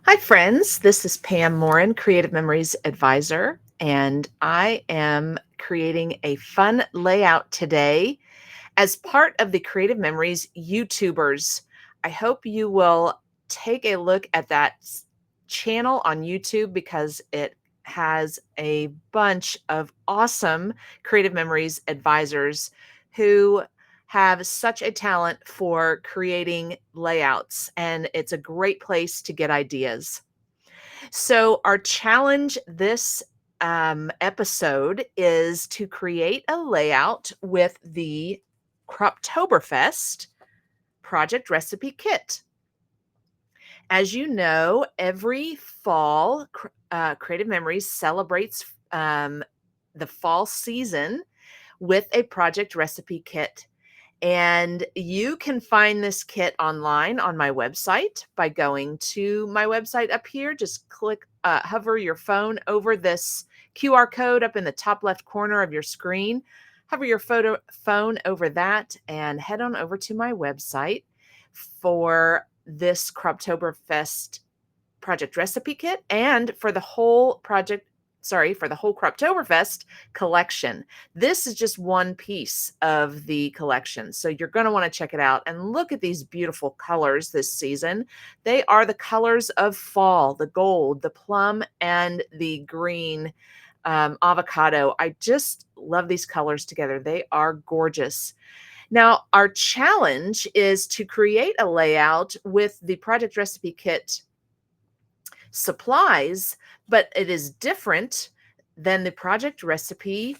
Hi, friends. This is Pam Morin, Creative Memories Advisor, and I am creating a fun layout today as part of the Creative Memories YouTubers. I hope you will take a look at that channel on YouTube because it has a bunch of awesome Creative Memories advisors who have such a talent for creating layouts, and it's a great place to get ideas. So, our challenge this episode is to create a layout with the Croptoberfest project recipe kit. As you know, every fall, Creative Memories celebrates the fall season with a project recipe kit. And you can find this kit online on my website by going to my website up here. Just hover your phone over this QR code up in the top left corner of your screen. Hover your phone over that and head on over to my website for this Croptoberfest project recipe kit and for the whole Croptoberfest collection. This is just one piece of the collection. So you're going to want to check it out and look at these beautiful colors this season. They are the colors of fall, the gold, the plum, and the green avocado. I just love these colors together. They are gorgeous. Now, our challenge is to create a layout with the project recipe kit supplies, but it is different than the project recipe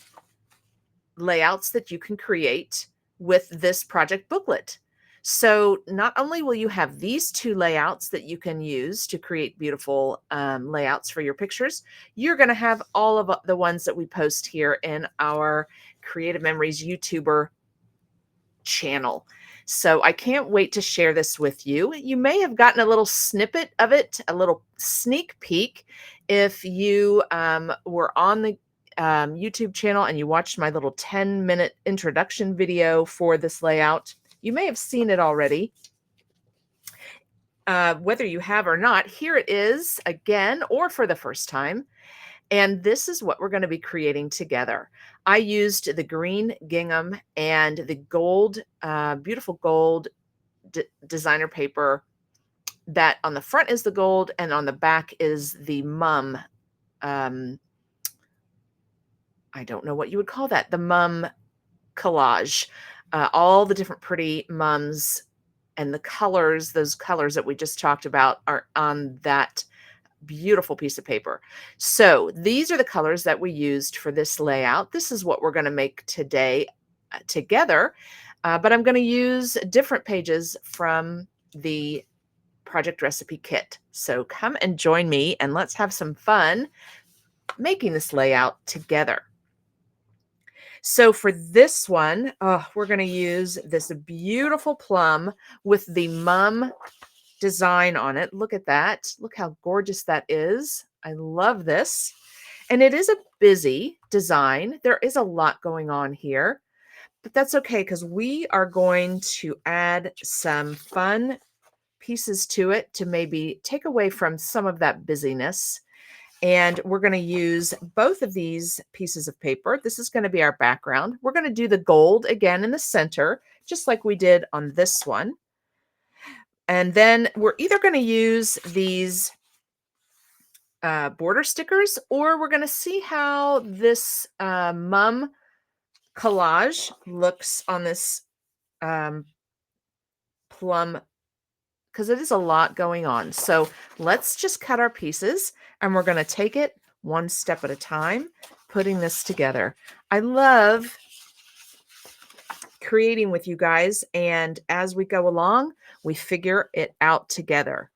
layouts that you can create with this project booklet. So not only will you have these two layouts that you can use to create beautiful layouts for your pictures, you're going to have all of the ones that we post here in our Creative Memories YouTuber channel. So I can't wait to share this with you. You may have gotten a little snippet of it, a little sneak peek, if you were on the YouTube channel and you watched my little 10-minute introduction video for this layout. You may have seen it already. Whether you have or not, here it is again or for the first time. And this is what we're going to be creating together. I used the green gingham and the gold, beautiful gold designer paper that on the front is the gold and on the back is the mum. I don't know what you would call that. The mum collage. All the different pretty mums and the colors, those colors that we just talked about, are on that beautiful piece of paper. So these are the colors that we used for this layout. This is what we're going to make today together, but I'm going to use different pages from the project recipe kit. So come and join me and let's have some fun making this layout together. So for this one, we're going to use this beautiful plum with the mum design on it. Look at that. Look how gorgeous that is. I love this. And it is a busy design. There is a lot going on here, but that's okay because we are going to add some fun pieces to it to maybe take away from some of that busyness. And we're going to use both of these pieces of paper. This is going to be our background. We're going to do the gold again in the center, just like we did on this one. And then we're either going to use these border stickers, or we're going to see how this mum collage looks on this plum, because it is a lot going on. So let's just cut our pieces and we're going to take it one step at a time, putting this together. I love creating with you guys, and as we go along, we figure it out together.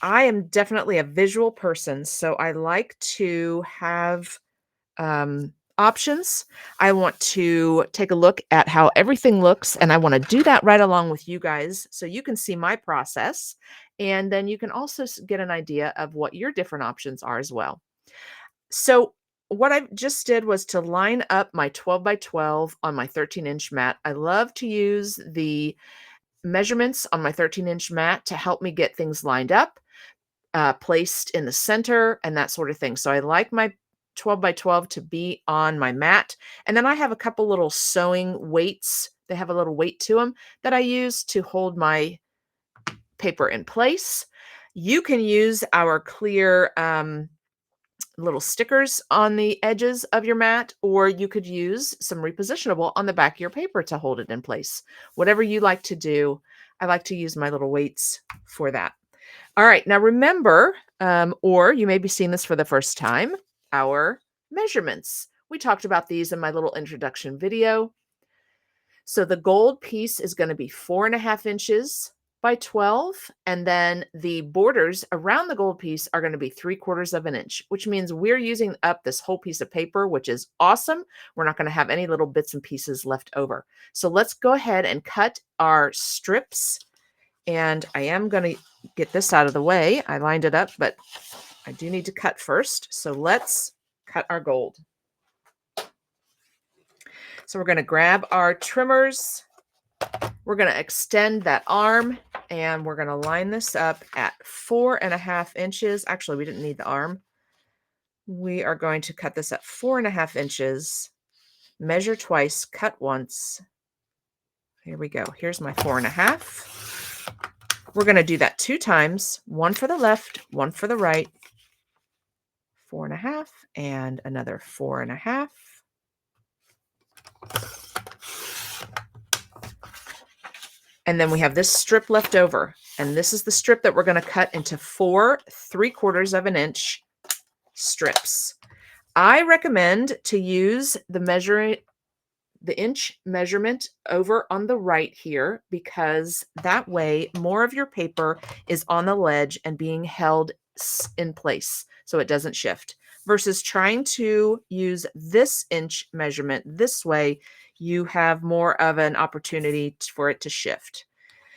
I am definitely a visual person, so I like to have options. I want to take a look at how everything looks, and I want to do that right along with you guys so you can see my process, and then you can also get an idea of what your different options are as well. So what I just did was to line up my 12 by 12 on my 13-inch mat. I love to use the measurements on my 13-inch mat to help me get things lined up. placed in the center and that sort of thing. So I like my 12 by 12 to be on my mat. And then I have a couple little sewing weights. They have a little weight to them that I use to hold my paper in place. You can use our clear little stickers on the edges of your mat, or you could use some repositionable on the back of your paper to hold it in place. Whatever you like to do, I like to use my little weights for that. All right, now remember, or you may be seeing this for the first time, our measurements. We talked about these in my little introduction video. So the gold piece is going to be 4.5 inches by 12. And then the borders around the gold piece are going to be 3/4 of an inch, which means we're using up this whole piece of paper, which is awesome. We're not going to have any little bits and pieces left over. So let's go ahead and cut our strips. And I am going to get this out of the way. I lined it up, but I do need to cut first. So let's cut our gold. So we're going to grab our trimmers. We're going to extend that arm and we're going to line this up at 4.5 inches. Actually, we didn't need the arm. We are going to cut this at 4.5 inches, measure twice, cut once. Here we go. Here's my 4.5. We're going to do that 2 times, one for the left, one for the right. 4.5 and another 4.5. And then we have this strip left over. And this is the strip that we're going to cut into 4 3/4 of an inch strips. I recommend to use the inch measurement over on the right here, because that way more of your paper is on the ledge and being held in place so it doesn't shift, versus trying to use this inch measurement this way. You have more of an opportunity for it to shift.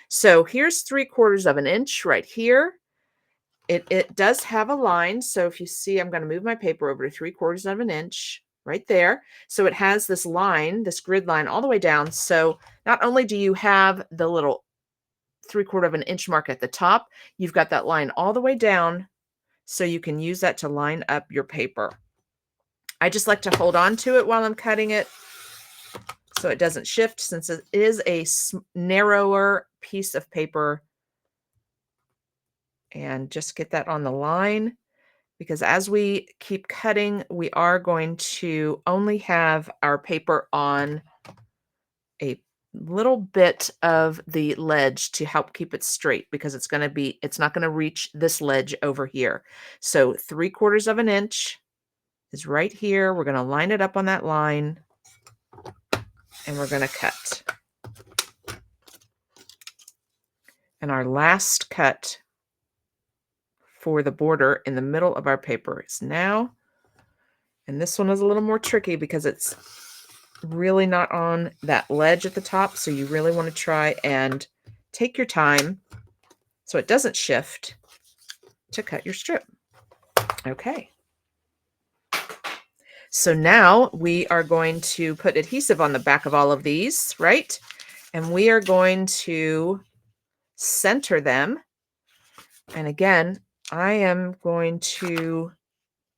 So here's 3/4 of an inch right here. It does have a line. So if you see, I'm going to move my paper over to 3/4 of an inch right there. So it has this line, this grid line all the way down. So not only do you have the little 3/4 of an inch mark at the top, you've got that line all the way down. So you can use that to line up your paper. I just like to hold on to it while I'm cutting it so it doesn't shift, since it is a narrower piece of paper. And just get that on the line, because as we keep cutting, we are going to only have our paper on a little bit of the ledge to help keep it straight, because it's not going to reach this ledge over here. So 3/4 of an inch is right here. We're going to line it up on that line and we're going to cut. And our last cut for the border in the middle of our paper is now. And this one is a little more tricky because it's really not on that ledge at the top. So you really want to try and take your time so it doesn't shift to cut your strip. Okay. So now we are going to put adhesive on the back of all of these, right? And we are going to center them. And again, I am going to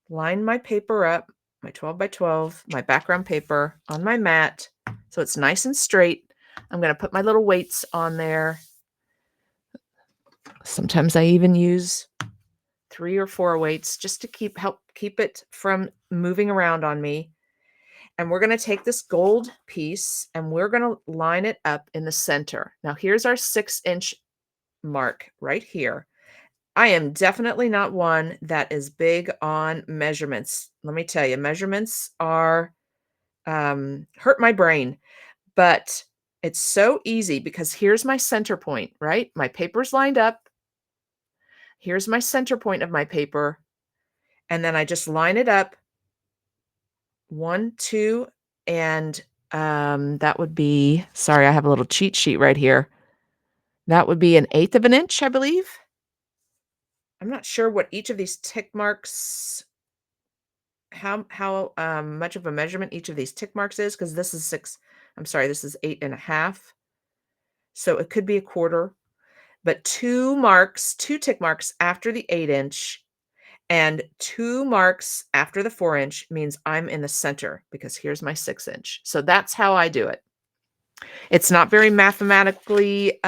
line my paper up, my 12 by 12, my background paper on my mat, so it's nice and straight. I'm going to put my little weights on there. Sometimes I even use 3 or 4 weights just to help keep it from moving around on me. And we're going to take this gold piece and we're going to line it up in the center. Now here's our 6-inch mark right here. I am definitely not one that is big on measurements. Let me tell you, measurements are hurt my brain, but it's so easy because here's my center point, right? My paper's lined up. Here's my center point of my paper. And then I just line it up 1, 2, and that would be, sorry, I have a little cheat sheet right here. That would be 1/8 of an inch, I believe. I'm not sure what each of these tick marks, how much of a measurement each of these tick marks is, because this is 6, I'm sorry, this is 8.5. So it could be 1/4. but 2 tick marks after the 8-inch and 2 marks after the 4-inch means I'm in the center because here's my 6-inch. So that's how I do it. It's not very mathematically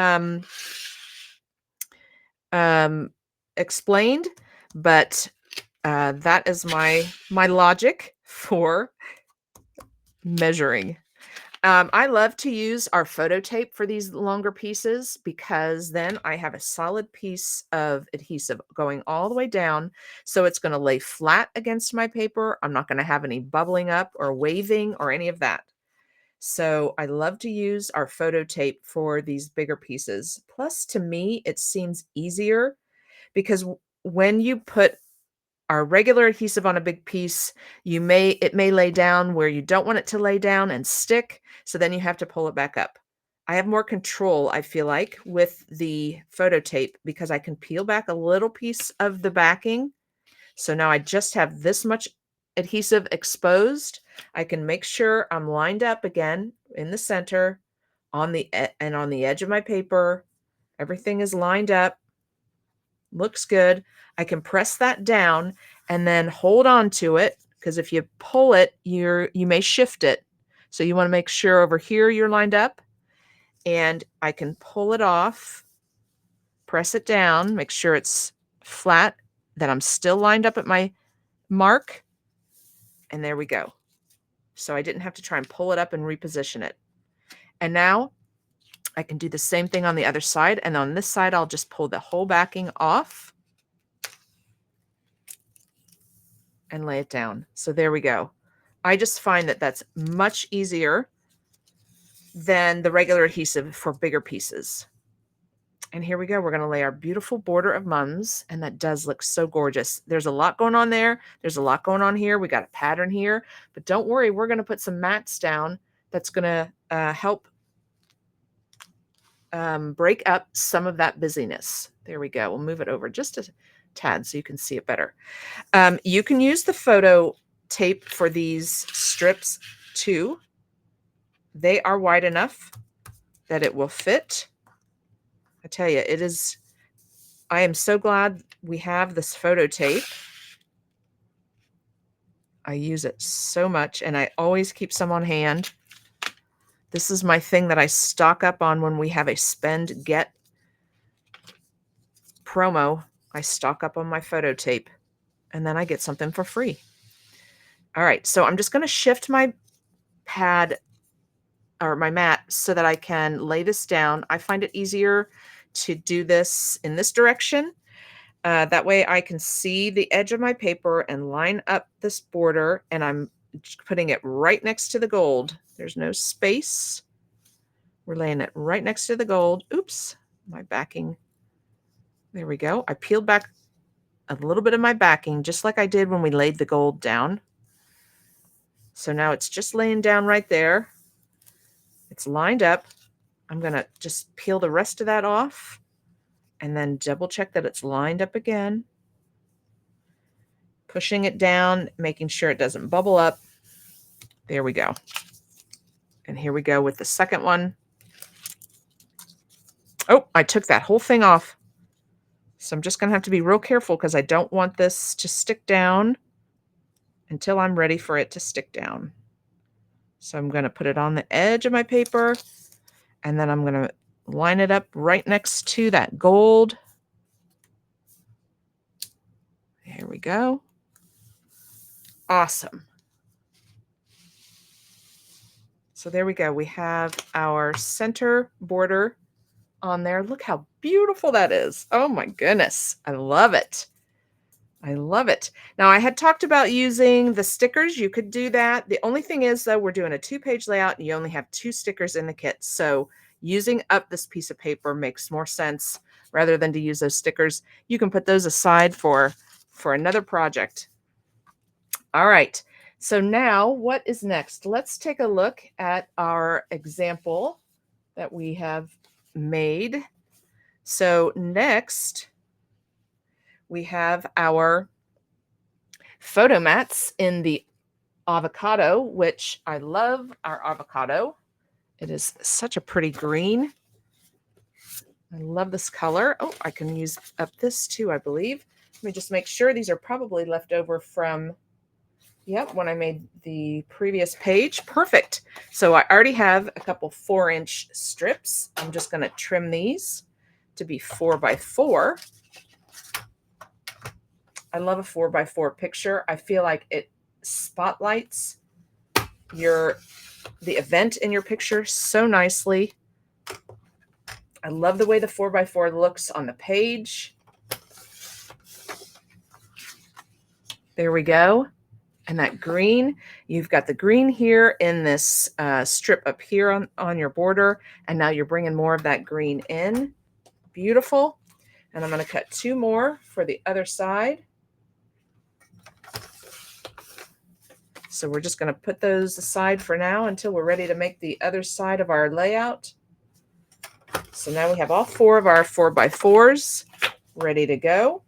explained, but that is my logic for measuring. I love to use our photo tape for these longer pieces because then I have a solid piece of adhesive going all the way down. So it's going to lay flat against my paper. I'm not going to have any bubbling up or waving or any of that. So I love to use our photo tape for these bigger pieces. Plus, to me, it seems easier because when you put our regular adhesive on a big piece, it may lay down where you don't want it to lay down and stick, so then you have to pull it back up. I have more control, I feel like, with the photo tape because I can peel back a little piece of the backing. So now I just have this much adhesive exposed. I can make sure I'm lined up again in the center on the edge of my paper. Everything is lined up. Looks good. I can press that down and then hold on to it because if you pull it, you may shift it. So you want to make sure over here you're lined up, and I can pull it off, press it down, make sure it's flat, that I'm still lined up at my mark, and there we go. So I didn't have to try and pull it up and reposition it. And now I can do the same thing on the other side, and on this side I'll just pull the whole backing off and lay it down. So there we go. I just find that that's much easier than the regular adhesive for bigger pieces. And here we go. We're going to lay our beautiful border of mums, and that does look so gorgeous. There's a lot going on there. There's a lot going on here. We got a pattern here, but don't worry. We're going to put some mats down that's going to help break up some of that busyness. There we go. We'll move it over just a tad so you can see it better. You can use the photo tape for these strips too. They are wide enough that it will fit. I tell you, I am so glad we have this photo tape. I use it so much, and I always keep some on hand. This is my thing that I stock up on when we have a spend get promo. I stock up on my photo tape, and then I get something for free. All right, so I'm just going to shift my pad or my mat so that I can lay this down. I find it easier to do this in this direction. That way I can see the edge of my paper and line up this border, and I'm putting it right next to the gold. There's no space. We're laying it right next to the gold. Oops, my backing. There we go. I peeled back a little bit of my backing just like I did when we laid the gold down. So now it's just laying down right there. It's lined up. I'm going to just peel the rest of that off and then double check that it's lined up again. Pushing it down, making sure it doesn't bubble up. There we go. And here we go with the second one. Oh, I took that whole thing off. So I'm just going to have to be real careful because I don't want this to stick down until I'm ready for it to stick down. So I'm going to put it on the edge of my paper, and then I'm going to line it up right next to that gold. Here we go. Awesome. So there we go. We have our center border on there. Look how beautiful that is. Oh my goodness. I love it. I love it. Now, I had talked about using the stickers. You could do that. The only thing is, though, we're doing a 2-page layout and you only have 2 stickers in the kit. So using up this piece of paper makes more sense rather than to use those stickers. You can put those aside for another project. All right. So now what is next? Let's take a look at our example that we have made. So next, we have our photo mats in the avocado, which I love our avocado. It is such a pretty green. I love this color. Oh, I can use up this too, I believe. Let me just make sure. These are probably left over from, yep, when I made the previous page. Perfect. So I already have a couple 4-inch strips. I'm just going to trim these to be 4x4. I love a 4x4 picture. I feel like it spotlights the event in your picture so nicely. I love the way the 4x4 looks on the page. There we go. And that green, you've got the green here in this strip up here on your border. And now you're bringing more of that green in. Beautiful. And I'm going to cut 2 more for the other side. So we're just going to put those aside for now until we're ready to make the other side of our layout. So now we have all 4 of our 4x4s ready to go.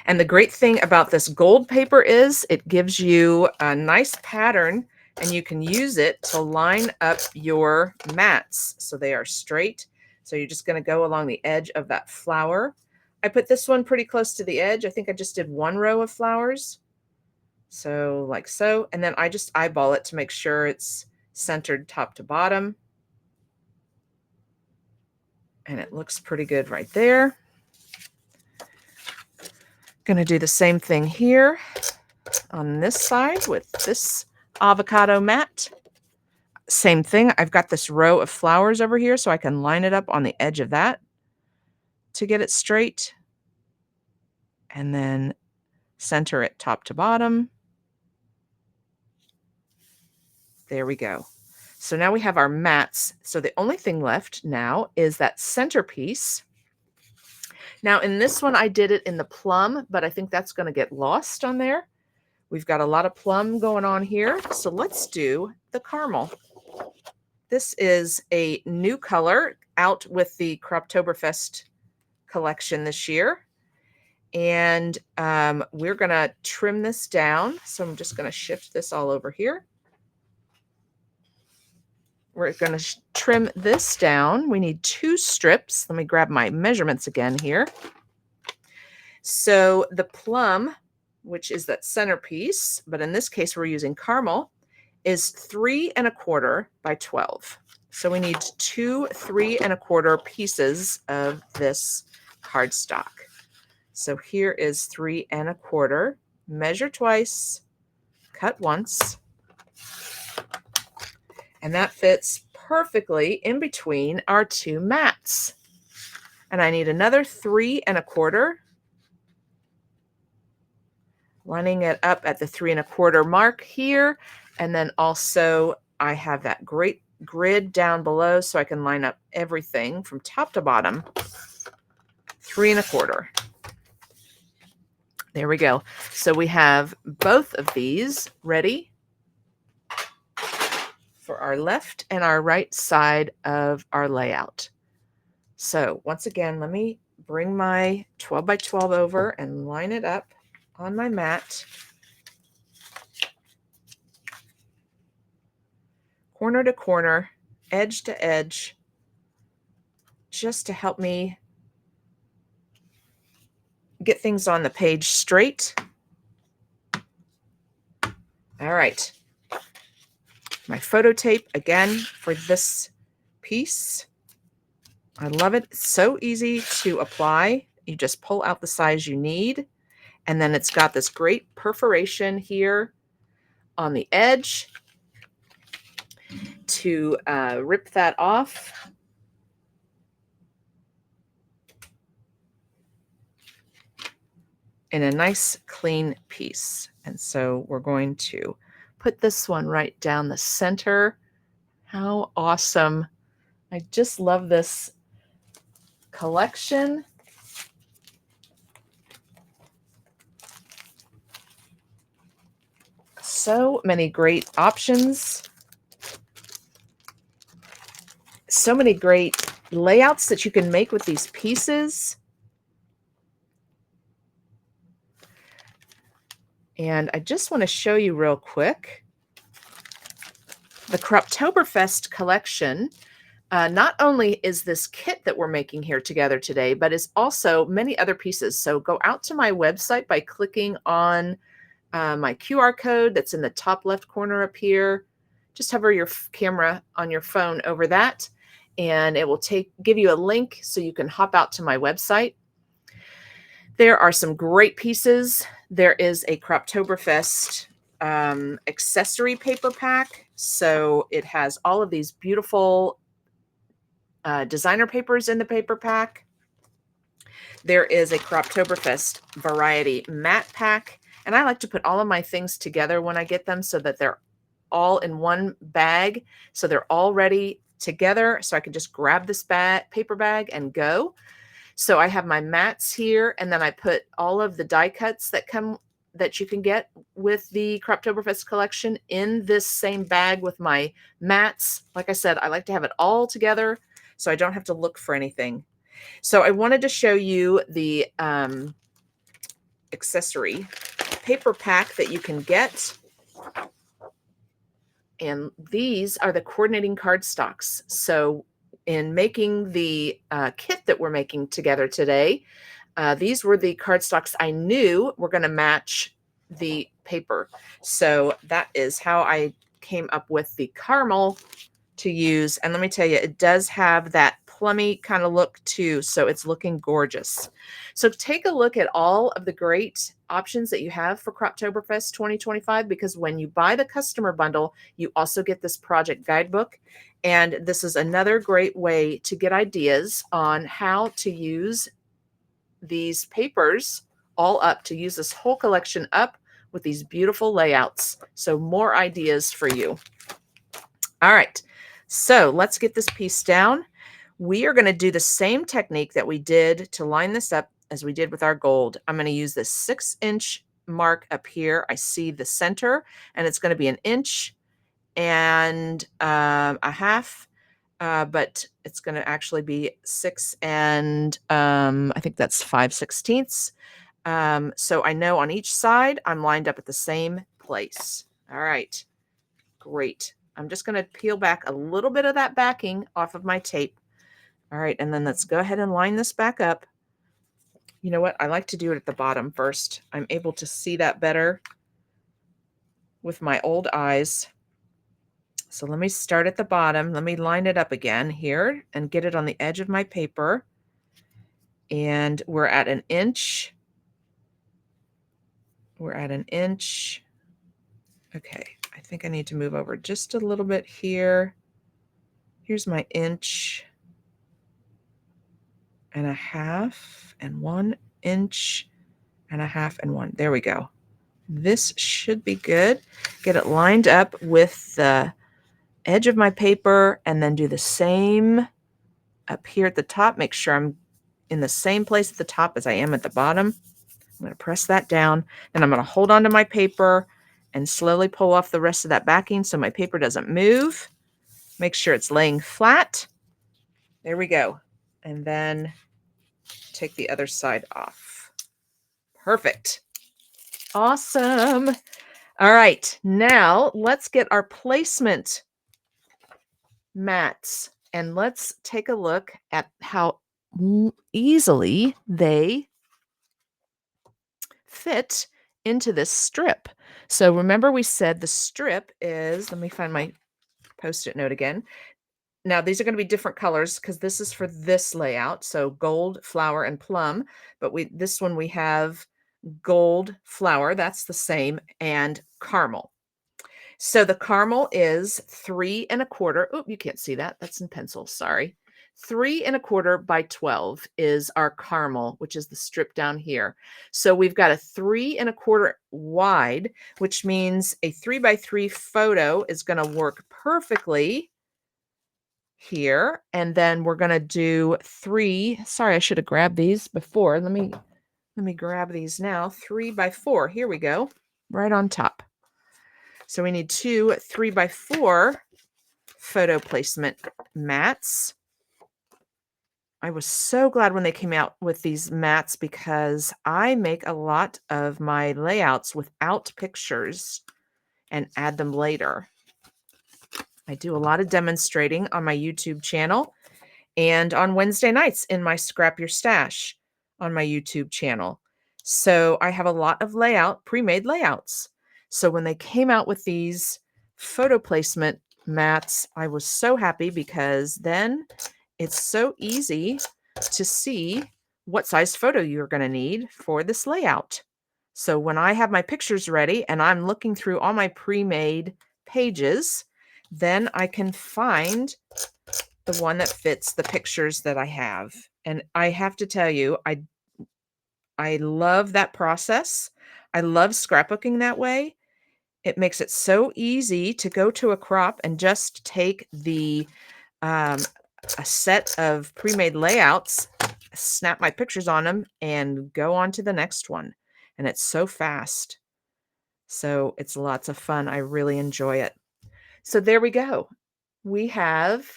And the great thing about this gold paper is it gives you a nice pattern, and you can use it to line up your mats so they are straight. So you're just going to go along the edge of that flower. I put this one pretty close to the edge. I think I just did 1 row of flowers. So like so. And then I just eyeball it to make sure it's centered top to bottom. And it looks pretty good right there. Going to do the same thing here on this side with this avocado mat. Same thing. I've got this row of flowers over here, so I can line it up on the edge of that to get it straight. And then center it top to bottom. There we go. So now we have our mats. So the only thing left now is that centerpiece. Now in this one, I did it in the plum, but I think that's going to get lost on there. We've got a lot of plum going on here. So let's do the caramel. This is a new color out with the Croptoberfest collection this year. And we're going to trim this down. So I'm just going to shift this all over here. We're going to trim this down. We need 2 strips. Let me grab my measurements again here. So the plum, which is that centerpiece, but in this case we're using caramel, is 3 1/4 by 12. So we need 2 3 1/4 pieces of this cardstock. So here is 3 1/4. Measure twice, cut once. And that fits perfectly in between our 2 mats. And I need another 3 1/4. Lining it up at the 3 1/4 mark here. And then also I have that great grid down below so I can line up everything from top to bottom. 3 1/4. There we go. So we have both of these ready for our left and our right side of our layout. So once again, let me bring my 12 by 12 over and line it up on my mat. Corner to corner, edge to edge, just to help me get things on the page straight. All right. My photo tape again for this piece. I love it. It's so easy to apply. You just pull out the size you need. And then it's got this great perforation here on the edge to rip that off. In a nice clean piece. And so we're going to put this one right down the center. How awesome. I just love this collection. So many great options. So many great layouts that you can make with these pieces. And I just want to show you real quick. The Croptoberfest collection Not only is this kit that we're making here together today, but it's also many other pieces. So go out to my website by clicking on my QR code that's in the top left corner up here. Just hover your camera on your phone over that, and it will give you a link so you can hop out to my website. There are some great pieces. There is a Croptoberfest accessory paper pack. So it has all of these beautiful designer papers in the paper pack. There is a Croptoberfest variety matte pack. And I like to put all of my things together when I get them so that they're all in one bag. So they're all ready together. So I can just grab this paper bag and go. So I have my mats here, and then I put all of the die cuts that you can get with the Croptoberfest collection in this same bag with my mats. Like I said, I like to have it all together so I don't have to look for anything. So I wanted to show you the accessory paper pack that you can get. And these are the coordinating cardstocks. So in making the kit that we're making together today, these were the cardstocks I knew were going to match the paper. So that is how I came up with the caramel to use. And let me tell you, it does have that plummy kind of look too. So it's looking gorgeous. So take a look at all of the great options that you have for Croptoberfest 2025, because when you buy the customer bundle, you also get this project guidebook. And this is another great way to get ideas on how to use these papers all up, to use this whole collection up with these beautiful layouts. So more ideas for you. All right, so let's get this piece down. We are going to do the same technique that we did to line this up as we did with our gold. I'm going to use this 6-inch mark up here. I see the center, and it's going to be 1 inch and a half, but it's going to actually be 6 and I think that's 5/16. So I know on each side I'm lined up at the same place. All right, great. I'm just going to peel back a little bit of that backing off of my tape. All right, and then let's go ahead and line this back up. You know what? I like to do it at the bottom first. I'm able to see that better with my old eyes. So let me start at the bottom. Let me line it up again here and get it on the edge of my paper. And we're at 1 inch. We're at 1 inch. Okay, I think I need to move over just a little bit here. Here's my 1.5 inches and 1.5 inches and 1. There we go. This should be good. Get it lined up with the edge of my paper and then do the same up here at the top. Make sure I'm in the same place at the top as I am at the bottom. I'm going to press that down, and I'm going to hold onto my paper and slowly pull off the rest of that backing so my paper doesn't move. Make sure it's laying flat. There we go. And then take the other side off. Perfect. Awesome. All right, now let's get our placement mats, and let's take a look at how easily they fit into this strip. So remember we said the strip is, let me find my Post-it note again. Now these are going to be different colors because this is for this layout. So gold, flower, and plum. But this one we have gold, flower, that's the same, and caramel. So the caramel is 3 1/4. Oh, you can't see that. That's in pencil. Sorry. 3 1/4 by 12 is our caramel, which is the strip down here. So we've got a 3 1/4 wide, which means a 3x3 photo is going to work perfectly here. And then we're going to do 3. Sorry, I should have grabbed these before. Let me grab these now. 3x4. Here we go. Right on top. So we need 2 3x4 photo placement mats. I was so glad when they came out with these mats because I make a lot of my layouts without pictures and add them later. I do a lot of demonstrating on my YouTube channel and on Wednesday nights in my Scrap Your Stash on my YouTube channel. So I have a lot of pre-made layouts. So when they came out with these photo placement mats, I was so happy because then it's so easy to see what size photo you're going to need for this layout. So when I have my pictures ready and I'm looking through all my pre-made pages, then I can find the one that fits the pictures that I have. And I have to tell you, I love that process. I love scrapbooking that way. It makes it so easy to go to a crop and just take um, a set of pre-made layouts, snap my pictures on them, and go on to the next one. And it's so fast. So it's lots of fun. I really enjoy it. So there we go. We have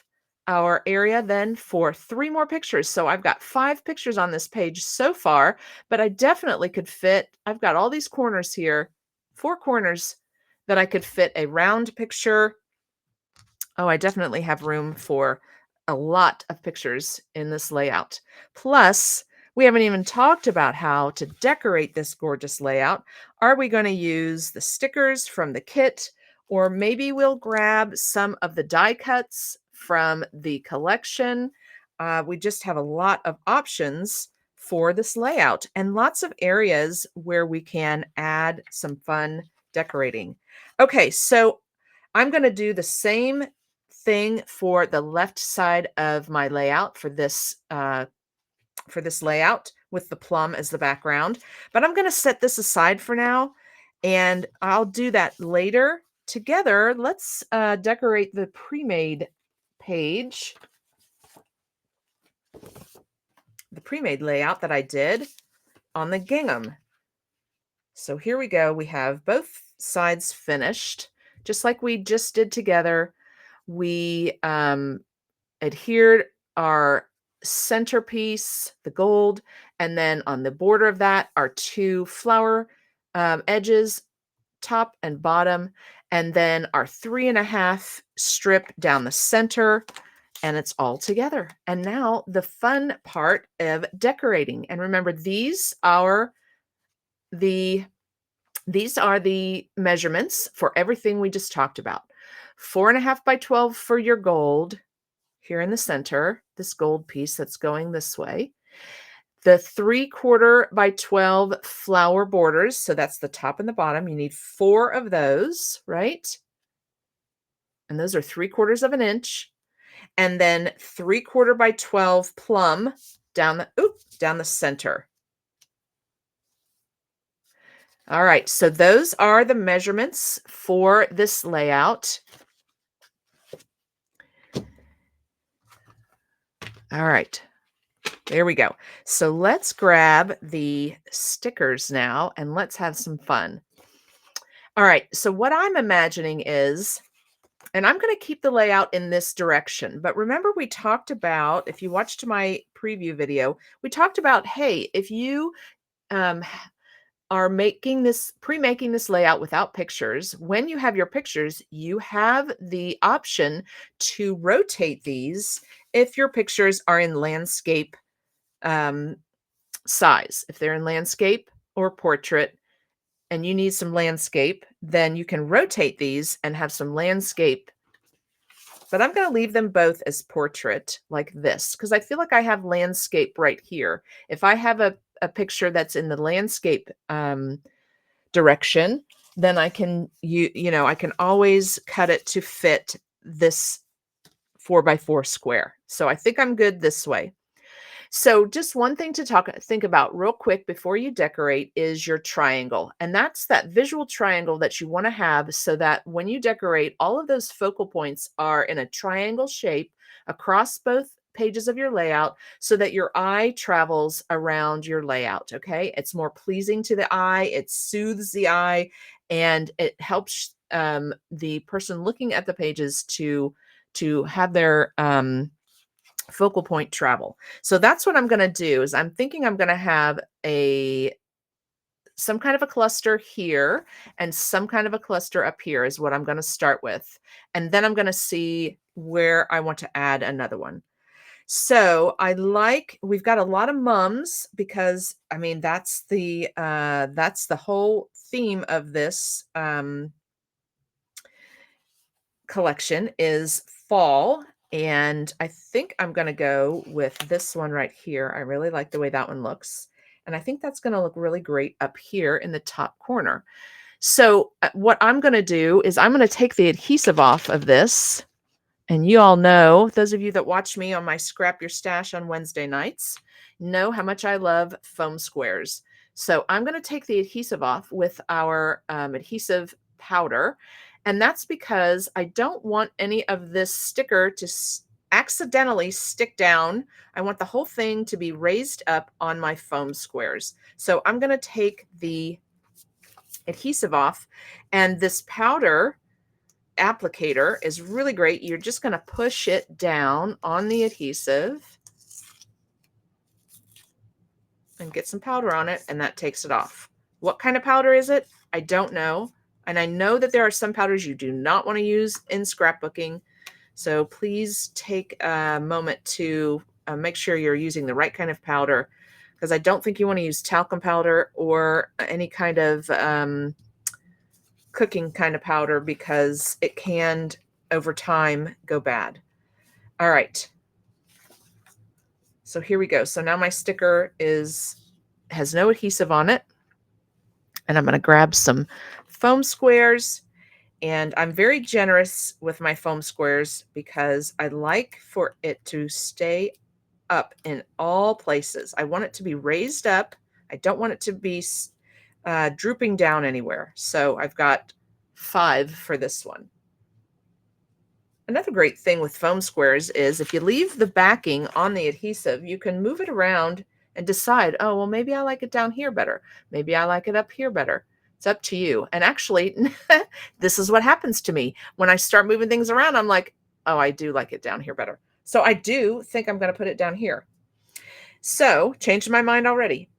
our area then for 3 more pictures. So I've got 5 pictures on this page so far, but I definitely could fit, I've got all these corners here, 4 corners that I could fit a round picture. Oh, I definitely have room for a lot of pictures in this layout. Plus, we haven't even talked about how to decorate this gorgeous layout. Are we going to use the stickers from the kit, or maybe we'll grab some of the die cuts from the collection? We just have a lot of options for this layout and lots of areas where we can add some fun decorating. Okay, so I'm going to do the same thing for the left side of my layout for this layout with the plum as the background, but I'm going to set this aside for now, and I'll do that later. Together, let's decorate the pre-made page, the pre-made layout that I did on the gingham. So here we go. We have both sides finished, just like we just did together. We adhered our centerpiece, the gold, and then on the border of that are 2 flower edges, top and bottom, and then our 3.5 strip down the center, and it's all together. And now the fun part of decorating. And remember, the these are the measurements for everything we just talked about. 4.5 by 12 for your gold here in the center, this gold piece that's going this way. The 3/4 by 12 flower borders, so that's the top and the bottom. You need 4 of those, right? And those are 3/4 of an inch. And then 3/4 by 12 plum down the center. All right, so those are the measurements for this layout. All right, there we go. So let's grab the stickers now and let's have some fun. All right, so what I'm imagining is, and I'm going to keep the layout in this direction, but remember we talked about, if you watched my preview video, we talked about, hey, if you um, are pre-making this layout without pictures, when you have your pictures, you have the option to rotate these if your pictures are in landscape size. If they're in landscape or portrait and you need some landscape, then you can rotate these and have some landscape. But I'm going to leave them both as portrait like this because I feel like I have landscape right here. If I have a picture that's in the landscape direction, then I can I can always cut it to fit this 4x4 square. So I think I'm good this way. So just one thing to think about real quick before you decorate is your triangle. And that's that visual triangle that you want to have so that when you decorate, all of those focal points are in a triangle shape across both pages of your layout so that your eye travels around your layout, okay? It's more pleasing to the eye, it soothes the eye, and it helps the person looking at the pages to have their focal point travel. So that's what I'm going to do is I'm thinking I'm going to have a some kind of a cluster here and some kind of a cluster up here is what I'm going to start with. And then I'm going to see where I want to add another one. So we've got a lot of mums because I mean that's the whole theme of this collection is fall. And I think I'm going to go with this one right here. I really like the way that one looks. And I think that's going to look really great up here in the top corner. So what I'm going to do is I'm going to take the adhesive off of this. And you all know, those of you that watch me on my Scrap Your Stash on Wednesday nights, know how much I love foam squares. So I'm going to take the adhesive off with our adhesive powder. And that's because I don't want any of this sticker to accidentally stick down. I want the whole thing to be raised up on my foam squares. So I'm going to take the adhesive off, and this powder applicator is really great. You're just going to push it down on the adhesive and get some powder on it, and that takes it off. What kind of powder is it? I don't know. And I know that there are some powders you do not want to use in scrapbooking. So please take a moment to make sure you're using the right kind of powder, because I don't think you want to use talcum powder or any kind of cooking kind of powder, because it can over time go bad. All right. So here we go. So now my sticker has no adhesive on it. And I'm going to grab some foam squares. And I'm very generous with my foam squares because I like for it to stay up in all places. I want it to be raised up. I don't want it to be drooping down anywhere. So I've got 5 for this one. Another great thing with foam squares is if you leave the backing on the adhesive, you can move it around and decide, oh, well, maybe I like it down here better. Maybe I like it up here better. It's up to you. And actually, this is what happens to me. When I start moving things around, I'm like, oh, I do like it down here better. So I do think I'm going to put it down here. So changed my mind already.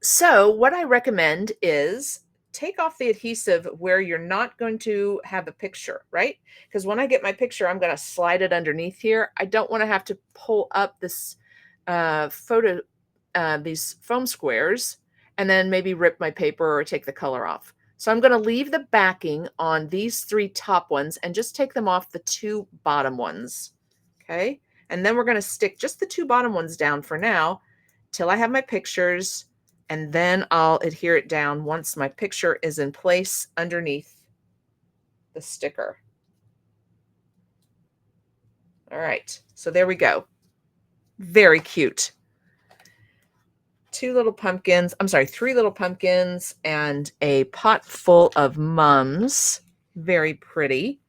So what I recommend is take off the adhesive where you're not going to have a picture, right? Because when I get my picture, I'm going to slide it underneath here. I don't want to have to pull up this these foam squares and then maybe rip my paper or take the color off. So I'm going to leave the backing on these 3 top ones and just take them off the 2 bottom ones. Okay. And then we're going to stick just the 2 bottom ones down for now till I have my pictures. And then I'll adhere it down once my picture is in place underneath the sticker. All right, so there we go. Very cute. 3 little pumpkins and a pot full of mums. Very pretty.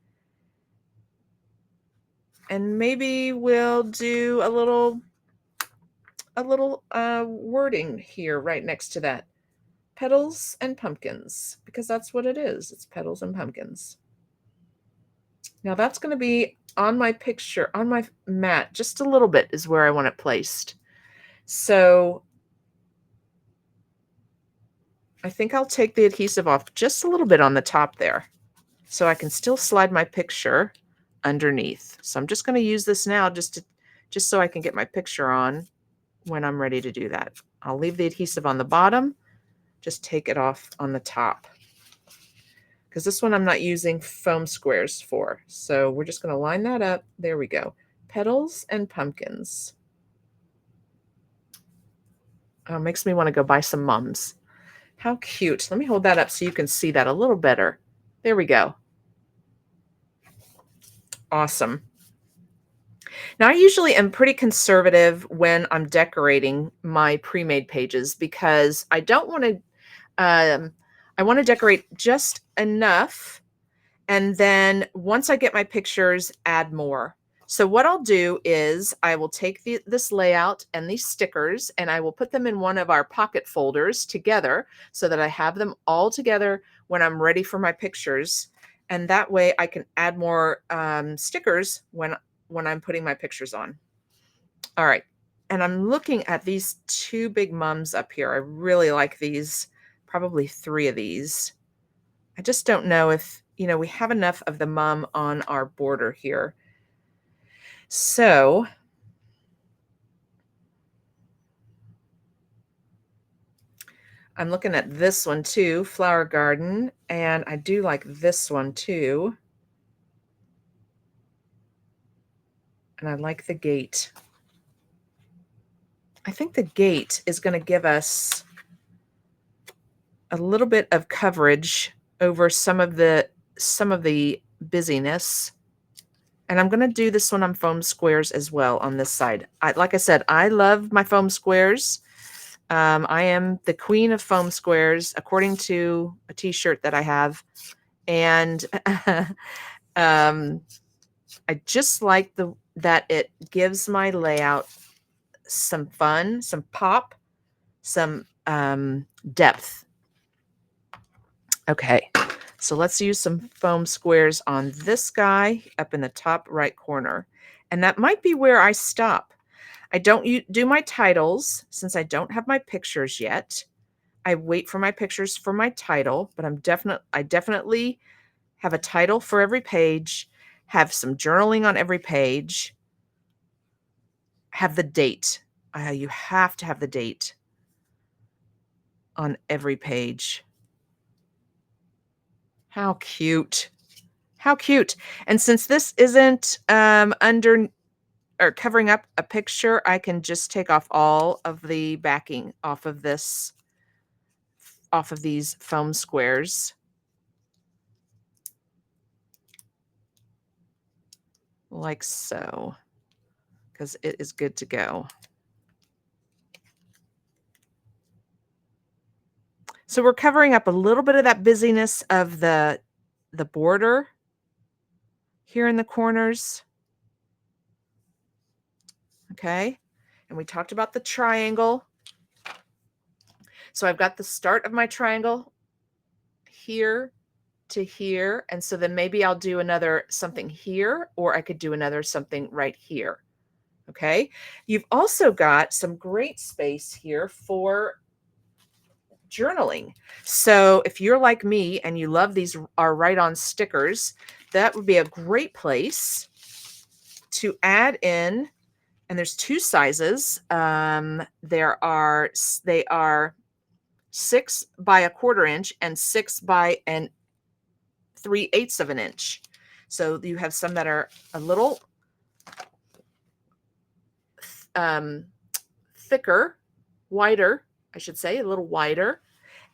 And maybe we'll do a little wording here right next to that. Petals and pumpkins, because that's what it is. It's petals and pumpkins. Now that's going to be on my picture, on my mat, just a little bit is where I want it placed. So I think I'll take the adhesive off just a little bit on the top there, so I can still slide my picture underneath. So I'm just going to use this now just so I can get my picture on when I'm ready to do that. I'll leave the adhesive on the bottom, just take it off on the top, because this one I'm not using foam squares for. So we're just going to line that up. There we go. Petals and pumpkins. Oh, makes me want to go buy some mums. How cute. Let me hold that up so you can see that a little better. There we go. Awesome. Now, I usually am pretty conservative when I'm decorating my pre-made pages, because I don't want to, I want to decorate just enough. And then once I get my pictures, add more. So what I'll do is I will take this layout and these stickers, and I will put them in one of our pocket folders together so that I have them all together when I'm ready for my pictures. And that way I can add more stickers when I'm putting my pictures on. All right. And I'm looking at these two big mums up here. I really like these, probably 3 of these. I just don't know if, we have enough of the mum on our border here. So I'm looking at this one too, Flower Garden, and I do like this one too. And I like the gate. I think the gate is going to give us a little bit of coverage over some of the busyness. And I'm going to do this one on foam squares as well on this side. Like I said, I love my foam squares. I am the queen of foam squares, according to a t-shirt that I have. And I just like that it gives my layout some fun, some pop, some depth. Okay, so let's use some foam squares on this guy up in the top right corner. And that might be where I stop. I don't do my titles since I don't have my pictures yet. I wait for my pictures for my title, but I definitely have a title for every page, have some journaling on every page, have the date. You have to have the date on every page. How cute. How cute. And since this isn't under or covering up a picture, I can just take off all of the backing off of these foam squares. Like so, because it is good to go. So we're covering up a little bit of that busyness of the border here in the corners. Okay. And we talked about the triangle. So I've got the start of my triangle here to here. And so then maybe I'll do another something here, or I could do another something right here. Okay. You've also got some great space here for journaling. So if you're like me and you love these are write-on stickers, that would be a great place to add in. And there's 2 sizes. They are 6 by a 1/4 inch and 6 by 3/8 of an inch. So you have some that are a little thicker, wider, I should say, a little wider.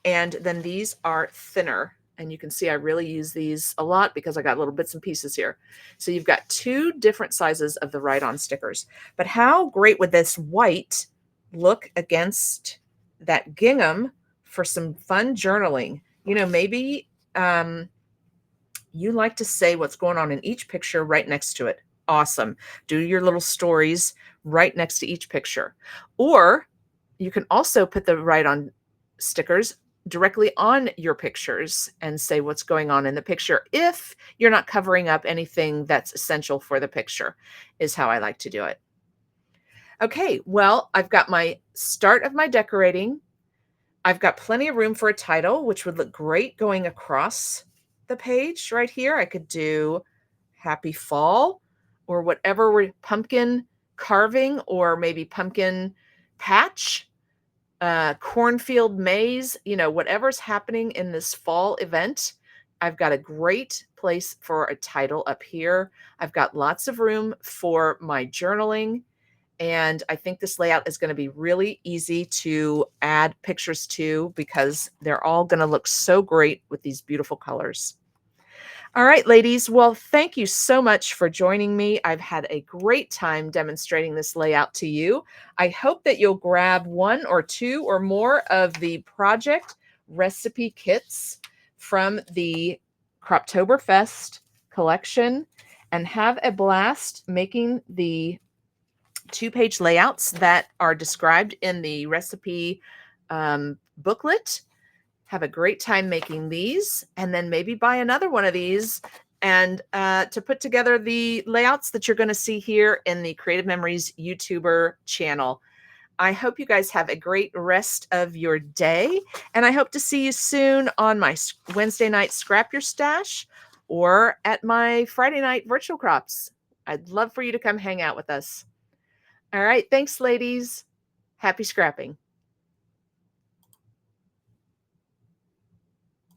And then these are thinner. And you can see I really use these a lot because I got little bits and pieces here. So you've got 2 different sizes of the write-on stickers. But how great would this white look against that gingham for some fun journaling? Maybe you like to say what's going on in each picture right next to it. Awesome. Do your little stories right next to each picture. Or you can also put the write-on stickers directly on your pictures and say what's going on in the picture if you're not covering up anything that's essential for the picture, is how I like to do it. Okay, well, I've got my start of my decorating. I've got plenty of room for a title, which would look great going across the page right here. I could do Happy Fall or whatever, pumpkin carving, or maybe pumpkin patch, cornfield maze, whatever's happening in this fall event. I've got a great place for a title up here. I've got lots of room for my journaling. And I think this layout is going to be really easy to add pictures to because they're all going to look so great with these beautiful colors. All right, ladies. Well, thank you so much for joining me. I've had a great time demonstrating this layout to you. I hope that you'll grab 1 or 2 or more of the project recipe kits from the Croptoberfest collection and have a blast making the 2-page layouts that are described in the recipe booklet. Have a great time making these, and then maybe buy another one of these and to put together the layouts that you're going to see here in the Creative Memories YouTuber channel. I hope you guys have a great rest of your day, and I hope to see you soon on my Wednesday night Scrap Your Stash or at my Friday night virtual crops. I'd love for you to come hang out with us. All right, thanks, ladies. Happy scrapping.